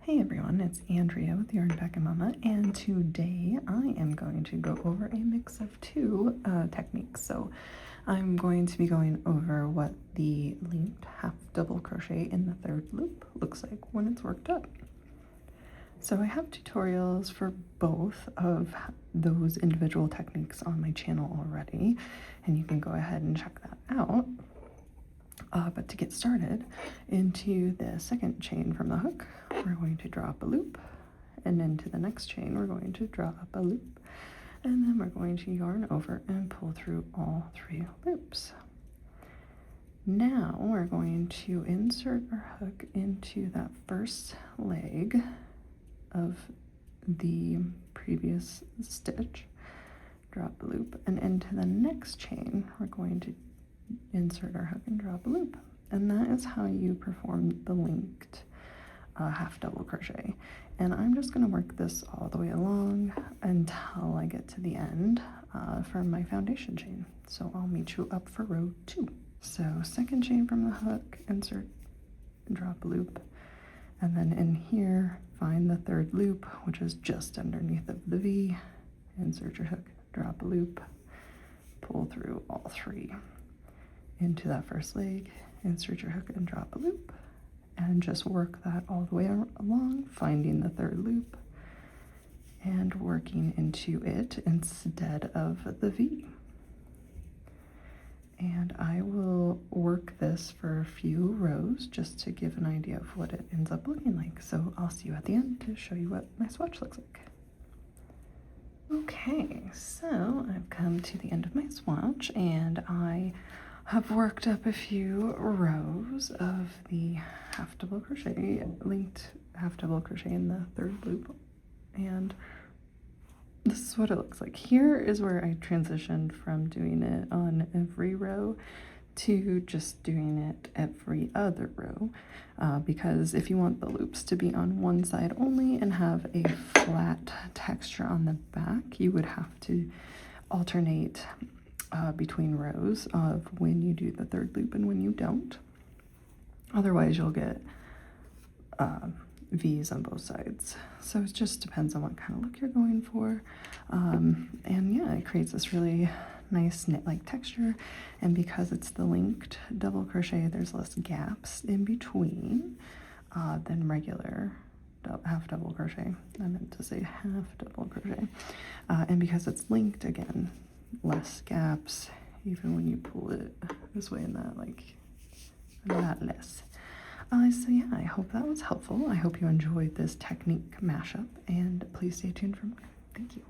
Hey everyone, it's Andrea with Yarn Packin' Mama, and today I am going to go over a mix of two techniques. So I'm going to be going over what the linked half double crochet in the third loop looks like when it's worked up. So I have tutorials for both of those individual techniques on my channel already, and you can go ahead and check that out. But to get started, into the second chain from the hook, we're going to draw up a loop, and into the next chain we're going to draw up a loop, and then we're going to yarn over and pull through all three loops. Now we're going to insert our hook into that first leg of the previous stitch, drop a loop, and into the next chain we're going to insert our hook and drop a loop. And that is how you perform the linked half double crochet. And I'm just going to work this all the way along until I get to the end for my foundation chain. So I'll meet you up for row 2. So second chain from the hook, insert and drop a loop, and then in here find the third loop, which is just underneath of the V, insert your hook, drop a loop, pull through all three into that first leg, insert your hook and drop a loop, and just work that all the way along, finding the third loop and working into it instead of the V. And I will work this for a few rows just to give an idea of what it ends up looking like. So I'll see you at the end to show you what my swatch looks like. Okay, so I've come to the end of my swatch, and I have worked up a few rows of the half double crochet, linked half double crochet in the third loop, and this is what it looks like. Here is where I transitioned from doing it on every row to just doing it every other row, because if you want the loops to be on one side only and have a flat texture on the back, you would have to alternate between rows of when you do the third loop and when you don't. Otherwise you'll get V's on both sides. So it just depends on what kind of look you're going for. And yeah, it creates this really nice knit-like texture, and because it's the linked double crochet, there's less gaps in between than regular half double crochet. I meant to say half double crochet. And because it's linked, again, less gaps even when you pull it this way and that, like a lot less. So yeah, I hope that was helpful. I hope you enjoyed this technique mashup, and please stay tuned for more. Thank you.